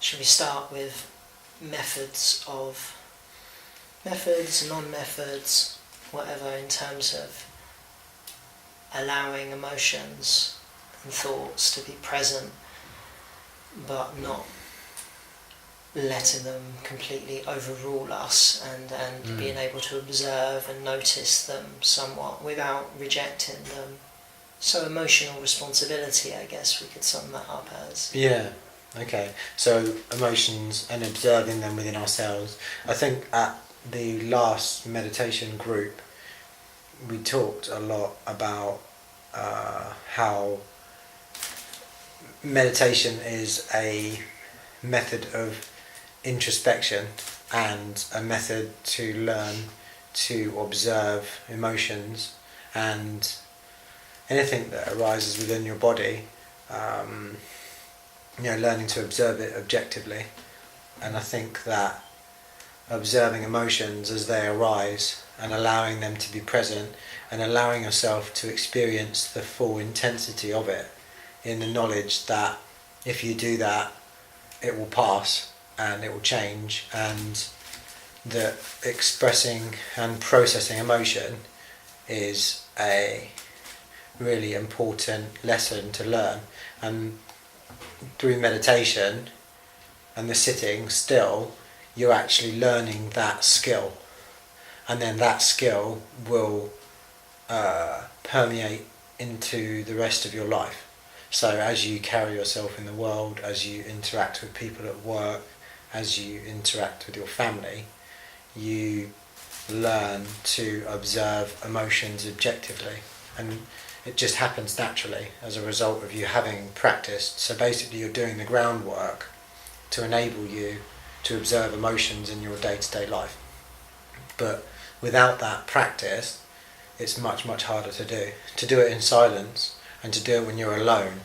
should we start with methods, non-methods, whatever, in terms of allowing emotions and thoughts to be present, but not letting them completely overrule us, and being able to observe and notice them somewhat without rejecting them. So emotional responsibility, I guess we could sum that up as. Yeah, okay. So emotions and observing them within ourselves. I think at the last meditation group we talked a lot about how meditation is a method of introspection and a method to learn to observe emotions and anything that arises within your body, learning to observe it objectively. And I think that observing emotions as they arise and allowing them to be present and allowing yourself to experience the full intensity of it, in the knowledge that if you do that, it will pass and it will change, and that expressing and processing emotion is a really important lesson to learn. And through meditation and the sitting still, you're actually learning that skill, and then that skill will permeate into the rest of your life. So as you carry yourself in the world, as you interact with people at work, as you interact with your family, you learn to observe emotions objectively, and it just happens naturally as a result of you having practiced. So basically you're doing the groundwork to enable you to observe emotions in your day-to-day life. But without that practice, it's much, much harder to do. To do it in silence and to do it when you're alone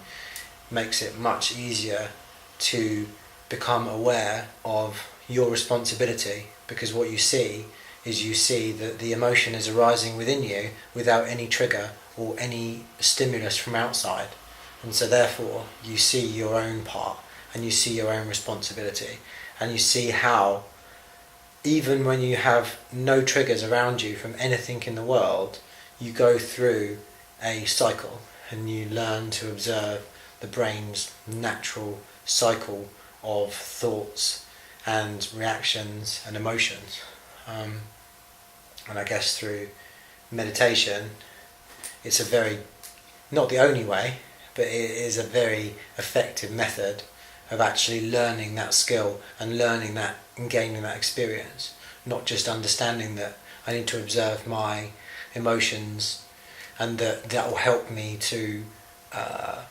makes it much easier to become aware of your responsibility, because what you see that the emotion is arising within you without any trigger or any stimulus from outside. And so therefore you see your own part and you see your own responsibility, and you see how even when you have no triggers around you from anything in the world, you go through a cycle and you learn to observe the brain's natural cycle of thoughts and reactions and emotions. And I guess through meditation, it's a very, not the only way, but it is a very effective method of actually learning that skill and learning that and gaining that experience. Not just understanding that I need to observe my emotions and that will help me to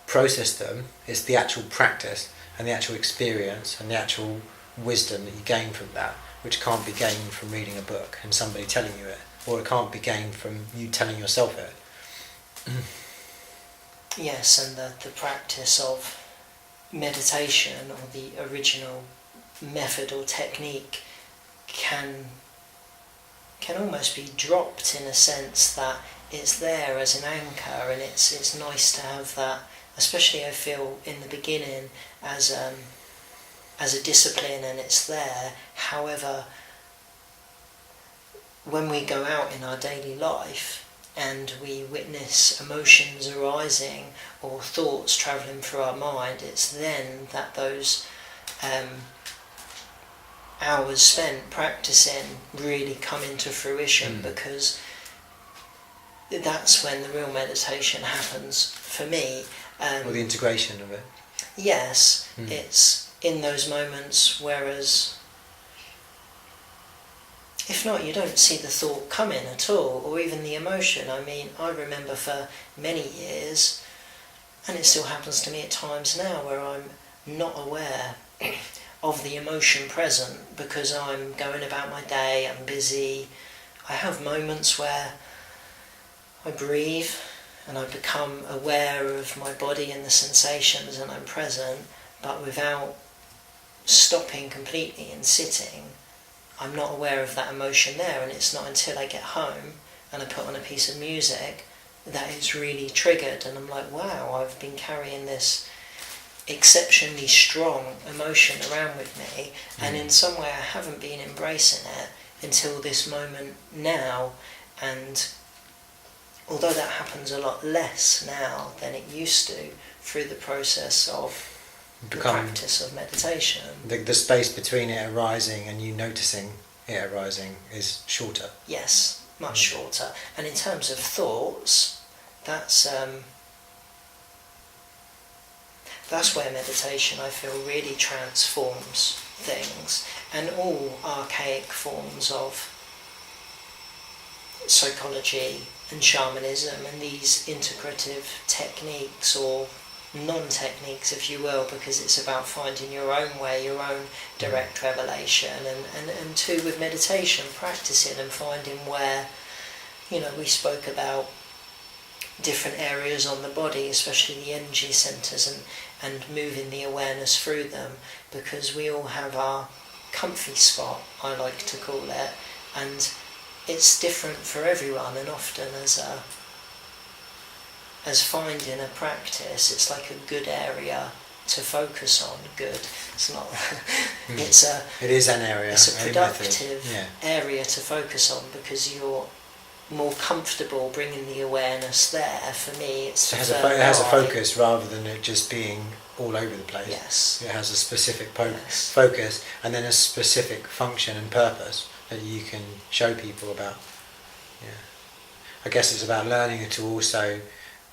process them. It's the actual practice and the actual experience and the actual wisdom that you gain from that, which can't be gained from reading a book and somebody telling you it, or it can't be gained from you telling yourself it. Yes, and the practice of meditation, or the original method or technique, can almost be dropped, in a sense that it's there as an anchor, and it's nice to have that, especially I feel in the beginning, as a discipline, and it's there. However, when we go out in our daily life and we witness emotions arising or thoughts travelling through our mind, it's then that those hours spent practicing really come into fruition, because that's when the real meditation happens for me. Or the integration of it. Yes, it's in those moments, whereas if not, you don't see the thought coming at all, or even the emotion. I mean, I remember for many years, and it still happens to me at times now, where I'm not aware of the emotion present because I'm going about my day, I'm busy. I have moments where I breathe and I become aware of my body and the sensations, and I'm present, but without stopping completely and sitting, I'm not aware of that emotion there. And it's not until I get home and I put on a piece of music that it's really triggered, and I'm like, wow, I've been carrying this exceptionally strong emotion around with me, and in some way I haven't been embracing it until this moment now. And although that happens a lot less now than it used to, through the process of the practice of meditation, the space between it arising and you noticing it arising is shorter. Yes, much shorter. And in terms of thoughts, that's where meditation, I feel, really transforms things. And all archaic forms of psychology and shamanism and these integrative techniques, or non-techniques if you will, because it's about finding your own way, your own direct revelation, and too with meditation, practicing and finding where, we spoke about different areas on the body, especially the energy centres, and moving the awareness through them, because we all have our comfy spot, I like to call it, and it's different for everyone, and often as finding a practice, it's like a good area to focus on. Good, it's not. It is an area. It's a productive area to focus on, because you're more comfortable bringing the awareness there. For me, it has a focus rather than it just being all over the place. Yes, it has a specific focus, and then a specific function and purpose that you can show people about. I guess it's about learning to also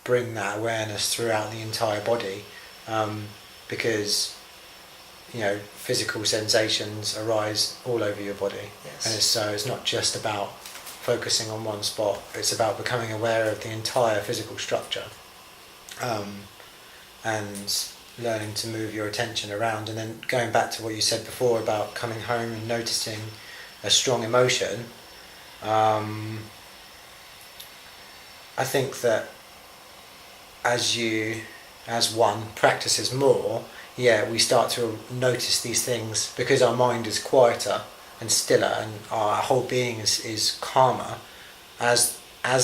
bring that awareness throughout the entire body, because physical sensations arise all over your body, and it's not just about focusing on one spot. It's about becoming aware of the entire physical structure, and learning to move your attention around. And then going back to what you said before about coming home and noticing a strong emotion, I think that as one practices more, we start to notice these things, because our mind is quieter and stiller, and our whole being is calmer. As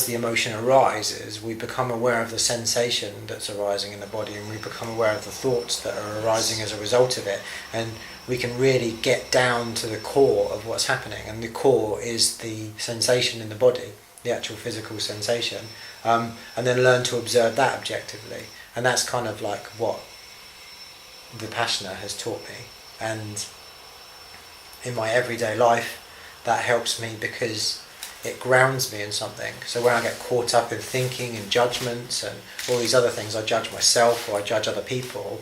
the emotion arises, we become aware of the sensation that's arising in the body, and we become aware of the thoughts that are arising as a result of it, and we can really get down to the core of what's happening, and the core is the sensation in the body, the actual physical sensation, and then learn to observe that objectively. And that's kind of like what Vipassana has taught me, and in my everyday life that helps me, because it grounds me in something. So when I get caught up in thinking and judgments and all these other things, I judge myself or I judge other people,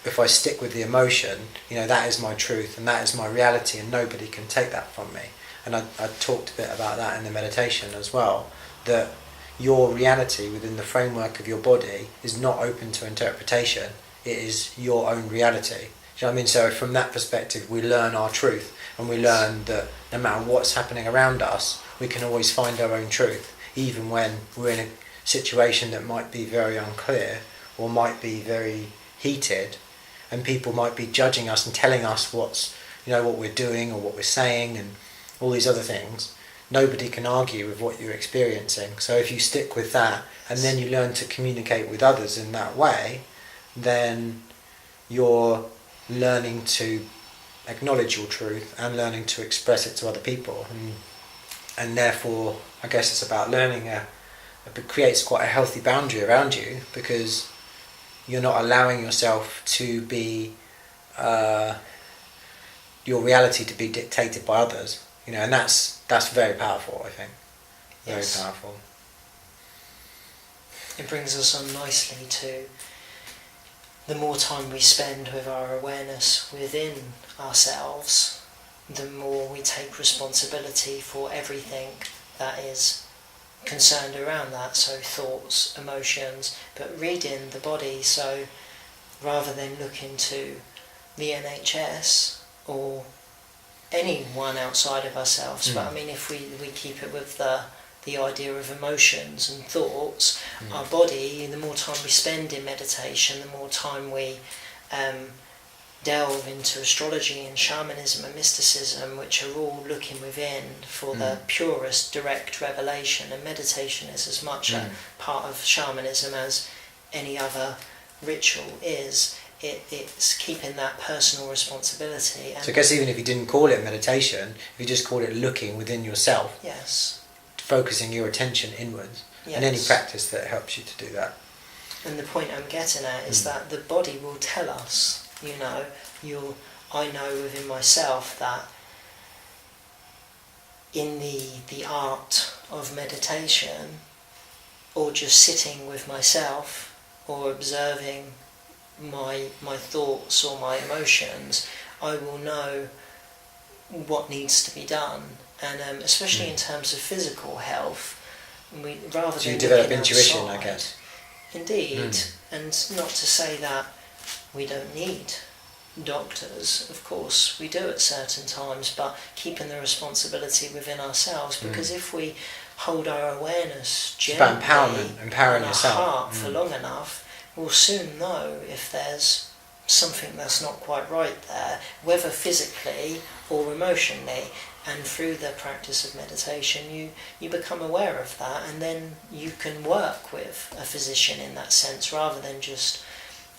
if I stick with the emotion, that is my truth and that is my reality, and nobody can take that from me. And I talked a bit about that in the meditation as well, that your reality within the framework of your body is not open to interpretation. It is your own reality. Do you know what I mean? So from that perspective, we learn our truth, and we learn that no matter what's happening around us, we can always find our own truth, even when we're in a situation that might be very unclear or might be very heated, and people might be judging us and telling us what we're doing or what we're saying and all these other things. Nobody can argue with what you're experiencing. So if you stick with that, and then you learn to communicate with others in that way, then you're learning to acknowledge your truth and learning to express it to other people. And therefore, I guess it's about learning it creates quite a healthy boundary around you, because you're not allowing yourself to be your reality to be dictated by others, and that's very powerful, I think. Very powerful. It brings us on nicely to the more time we spend with our awareness within ourselves, the more we take responsibility for everything that is concerned around that, so thoughts, emotions, but reading the body. So rather than looking to the NHS or anyone outside of ourselves, but I mean, if we keep it with the idea of emotions and thoughts, our body, the more time we spend in meditation, the more time we delve into astrology and shamanism and mysticism, which are all looking within for the purest direct revelation. And meditation is as much a part of shamanism as any other ritual is. it's keeping that personal responsibility. And so I guess even if you didn't call it meditation, if you just called it looking within yourself, yes, focusing your attention inwards, yes. and any practice that helps you to do that. And the point I'm getting at is that the body will tell us, I know within myself that in the art of meditation, or just sitting with myself, or observing my thoughts or my emotions, I will know what needs to be done. And especially in terms of physical health, rather so you than develop looking intuition, outside, I guess. Indeed, and not to say that we don't need doctors, of course we do at certain times, but keeping the responsibility within ourselves, because if we hold our awareness gently empowering on yourself our heart for long enough, we'll soon know if there's something that's not quite right there, whether physically or emotionally. And through the practice of meditation, you become aware of that, and then you can work with a physician in that sense, rather than just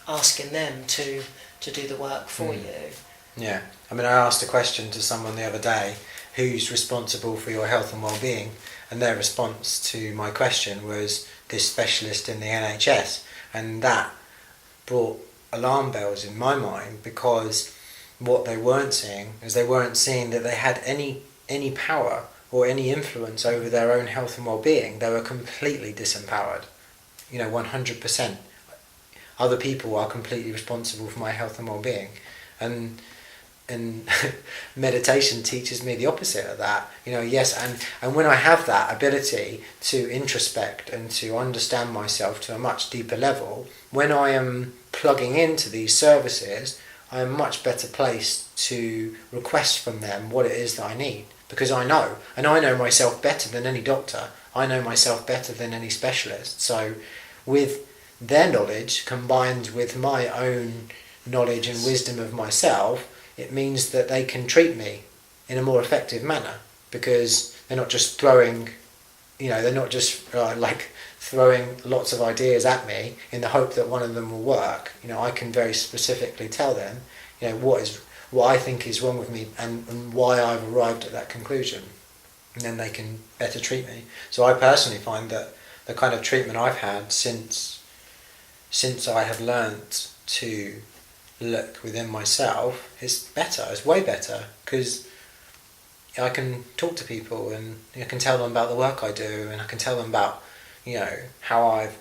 asking them to do the work for you. Yeah. I mean, I asked a question to someone the other day, who's responsible for your health and well-being, and their response to my question was this specialist in the NHS, and that brought alarm bells in my mind, because what they weren't seeing is they weren't seeing that they had any power or any influence over their own health and well-being. They were completely disempowered, 100%. Other people are completely responsible for my health and well-being, and meditation teaches me the opposite of that. Yes, and when I have that ability to introspect and to understand myself to a much deeper level, when I am plugging into these services, I am much better placed to request from them what it is that I need, because I know myself better than any doctor. I know myself better than any specialist. So with their knowledge combined with my own knowledge and wisdom of myself, it means that they can treat me in a more effective manner, because they're not just throwing throwing lots of ideas at me in the hope that one of them will work. I can very specifically tell them, what I think is wrong with me and why I've arrived at that conclusion, and then they can better treat me. So I personally find that the kind of treatment I've had since I have learnt to look within myself is better. It's way better, because I can talk to people and I can tell them about the work I do, and I can tell them about how I've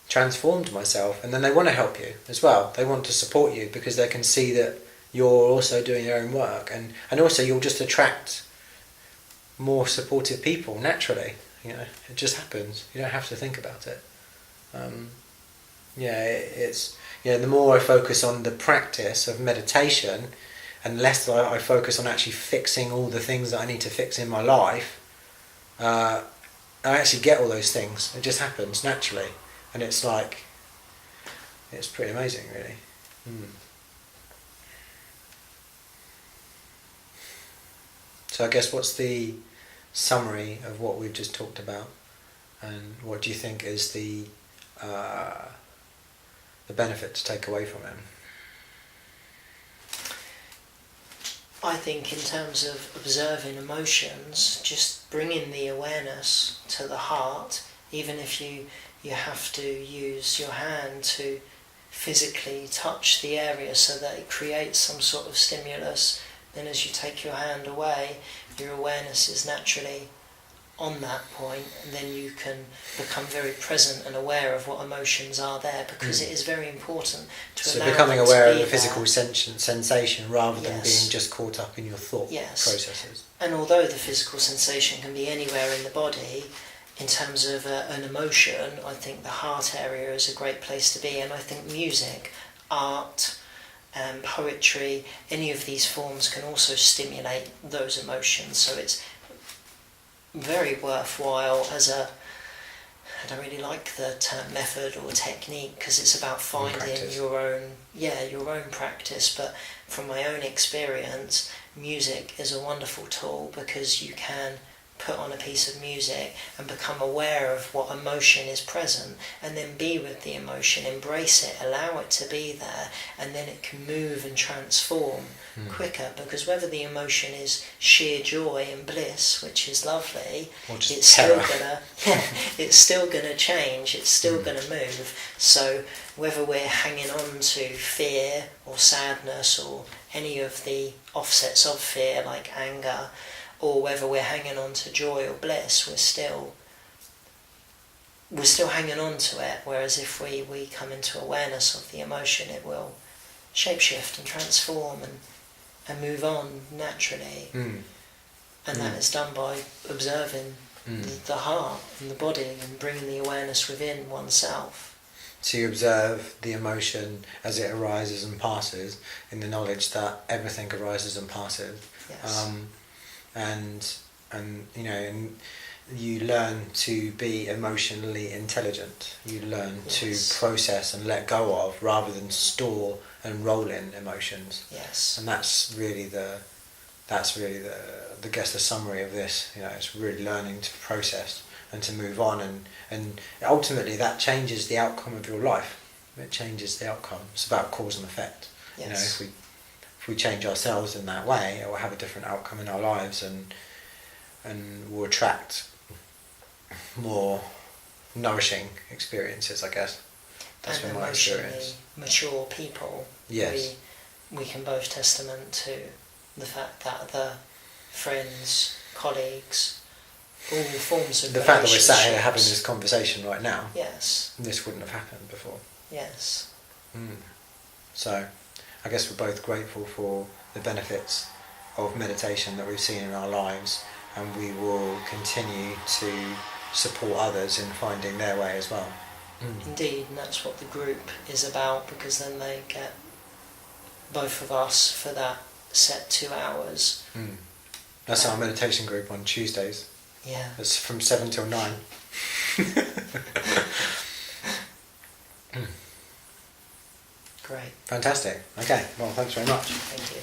transformed myself, and then they want to help you as well. They want to support you because they can see that you're also doing your own work, and also you'll just attract more supportive people naturally. It just happens. You don't have to think about it. The more I focus on the practice of meditation, and less I focus on actually fixing all the things that I need to fix in my life, I actually get all those things. It just happens naturally, and it's pretty amazing, really. So I guess, what's the summary of what we've just talked about, and what do you think is the benefit to take away from it? I think in terms of observing emotions, just bringing the awareness to the heart, even if you have to use your hand to physically touch the area so that it creates some sort of stimulus, then as you take your hand away, your awareness is naturally on that point, and then you can become very present and aware of what emotions are there, because it is very important to allow becoming them aware to of be the physical sensation rather than Yes. being just caught up in your thought processes. And although the physical sensation can be anywhere in the body, in terms of an emotion, I think the heart area is a great place to be, and I think music, art, poetry, any of these forms can also stimulate those emotions. So it's very worthwhile I don't really like the term method or technique, because it's about finding your own practice, but from my own experience, music is a wonderful tool, because you can put on a piece of music and become aware of what emotion is present, and then be with the emotion, embrace it, allow it to be there, and then it can move and transform quicker, because whether the emotion is sheer joy and bliss, which is lovely, it's still gonna change, it's still gonna move. So whether we're hanging on to fear or sadness or any of the offsets of fear like anger, or whether we're hanging on to joy or bliss, we're still hanging on to it. Whereas if we come into awareness of the emotion, it will shapeshift and transform and move on naturally. And that is done by observing the heart and the body and bringing the awareness within oneself. So you observe the emotion as it arises and passes, in the knowledge that everything arises and passes. Yes. And you learn to be emotionally intelligent. You learn to process and let go of, rather than store and roll in emotions. Yes. And that's really the summary of this. It's really learning to process and to move on, and ultimately that changes the outcome of your life. It changes the outcome. It's about cause and effect. Yes. If we change ourselves in that way, it will have a different outcome in our lives, and we'll attract more nourishing experiences, I guess. That's and been my experience. Mature people. Yes. We can both testament to the fact that the friends, colleagues, all forms of the fact that we're sat here having this conversation right now. Yes. This wouldn't have happened before. Yes. So, I guess we're both grateful for the benefits of meditation that we've seen in our lives, and we will continue to support others in finding their way as well. Indeed, and that's what the group is about, because then they get both of us for that set 2 hours. That's our meditation group on Tuesdays. Yeah. It's from 7 till 9. Great. Fantastic. Okay, well, thanks very much. Thank you.